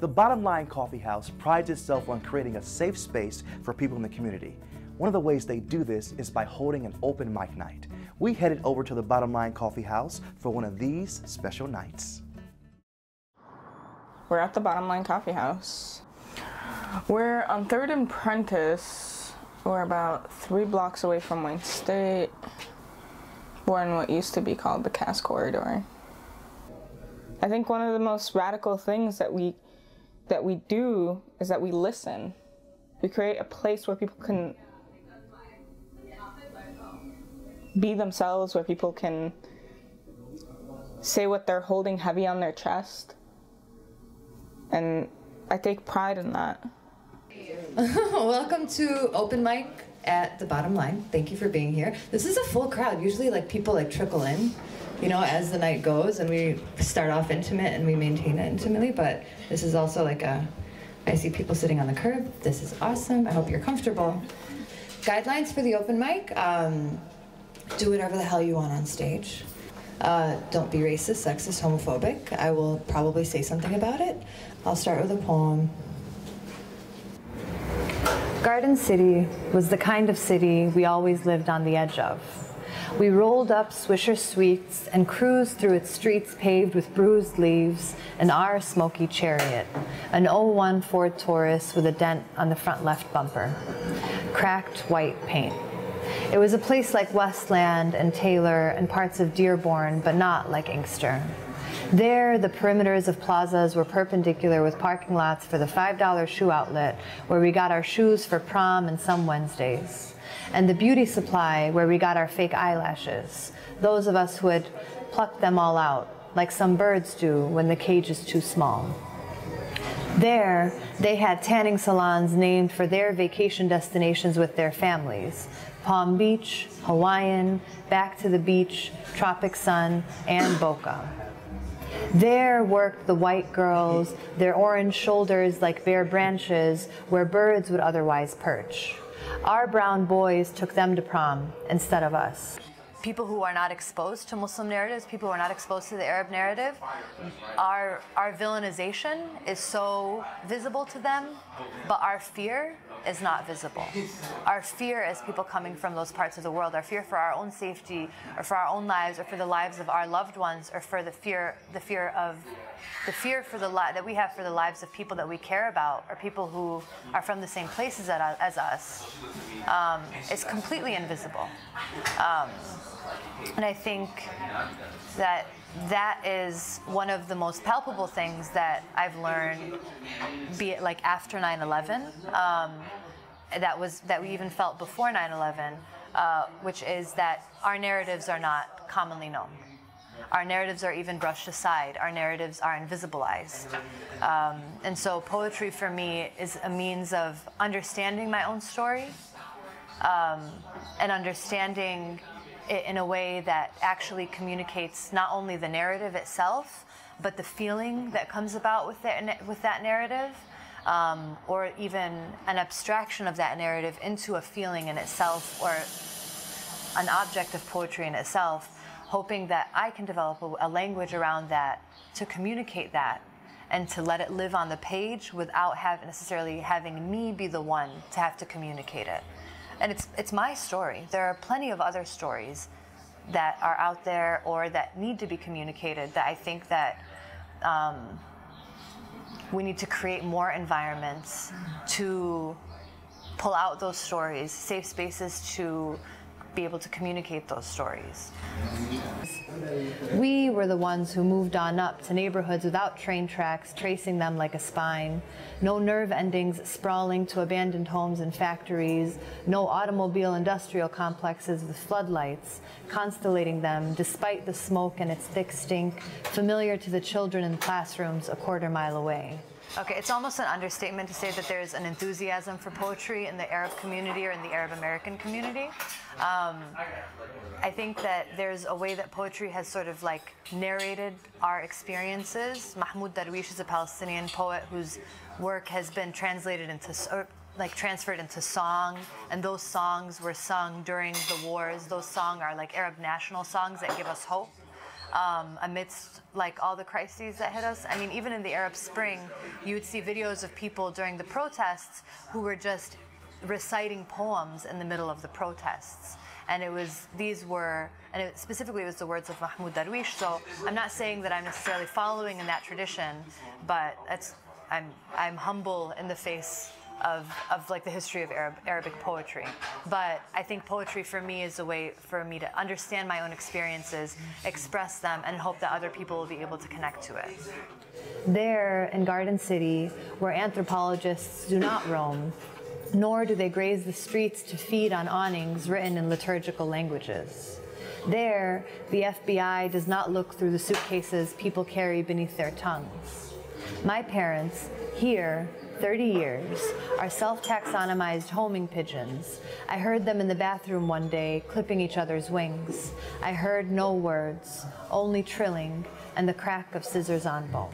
The Bottom Line Coffee House prides itself on creating a safe space for people in the community. One of the ways they do this is by holding an open mic night. We headed over to the Bottom Line Coffee House for one of these special nights. We're at the Bottom Line Coffee House. We're on 3rd and Prentice. We're about 3 blocks away from Wayne State. We're in what used to be called the Cass Corridor. I think one of the most radical things that we do is that we listen. We create a place where people can be themselves, where people can say what they're holding heavy on their chest. And I take pride in that. Welcome to Open Mic at the Bottom Line. Thank you for being here. This is a full crowd. Usually people trickle in, you know, as the night goes, and we start off intimate and we maintain it intimately, but this is also I see people sitting on the curb. This is awesome. I hope you're comfortable. Guidelines for the open mic: do whatever the hell you want on stage. Don't be racist, sexist, homophobic. I will probably say something about it. I'll start with a poem. Garden City was the kind of city we always lived on the edge of. We rolled up Swisher Sweets and cruised through its streets paved with bruised leaves and our smoky chariot, an '01 Ford Taurus with a dent on the front left bumper. Cracked white paint. It was a place like Westland and Taylor and parts of Dearborn, but not like Inkster. There, the perimeters of plazas were perpendicular with parking lots for the $5 shoe outlet, where we got our shoes for prom and some Wednesdays, and the beauty supply, where we got our fake eyelashes, those of us who had plucked them all out, like some birds do when the cage is too small. There, they had tanning salons named for their vacation destinations with their families: Palm Beach, Hawaiian, Back to the Beach, Tropic Sun, and Boca. There worked the white girls, their orange shoulders like bare branches where birds would otherwise perch. Our brown boys took them to prom instead of us. People who are not exposed to Muslim narratives, people who are not exposed to the Arab narrative, our villainization is so visible to them, but our fear is not visible. Our fear as people coming from those parts of the world, our fear for our own safety, or for our own lives, or for the lives of our loved ones, or for the fear that we have for the lives of people that we care about, or people who are from the same places as us, is completely invisible. And I think that is one of the most palpable things that I've learned, be it like after 9/11, that we even felt before 9/11, which is that our narratives are not commonly known. Our narratives are even brushed aside. Our narratives are invisibilized. And so poetry for me is a means of understanding my own story, and understanding it in a way that actually communicates not only the narrative itself, but the feeling that comes about with that narrative, or even an abstraction of that narrative into a feeling in itself, or an object of poetry in itself, hoping that I can develop a language around that to communicate that and to let it live on the page without necessarily having me be the one to have to communicate it. And it's my story. There are plenty of other stories that are out there or that need to be communicated, that I think that we need to create more environments to pull out those stories, safe spaces to be able to communicate those stories. We were the ones who moved on up to neighborhoods without train tracks tracing them like a spine, no nerve endings sprawling to abandoned homes and factories, no automobile industrial complexes with floodlights constellating them despite the smoke and its thick stink, familiar to the children in classrooms a quarter-mile away. Okay, it's almost an understatement to say that there's an enthusiasm for poetry in the Arab community or in the Arab American community. I think that there's a way that poetry has sort of like narrated our experiences. Mahmoud Darwish is a Palestinian poet whose work has been translated into, transferred into song, and those songs were sung during the wars. Those songs are like Arab national songs that give us hope. amidst like all the crises that hit us. I mean, even in the Arab Spring, you would see videos of people during the protests who were just reciting poems in the middle of the protests. And specifically it was the words of Mahmoud Darwish. So I'm not saying that I'm necessarily following in that tradition, but I'm humble in the face of like the history of Arabic poetry. But I think poetry for me is a way for me to understand my own experiences, express them, and hope that other people will be able to connect to it. There in Garden City, where anthropologists do not roam, nor do they graze the streets to feed on awnings written in liturgical languages. There, the FBI does not look through the suitcases people carry beneath their tongues. My parents, here, 30 years, are self-taxonomized homing pigeons. I heard them in the bathroom one day, clipping each other's wings. I heard no words, only trilling and the crack of scissors on bone.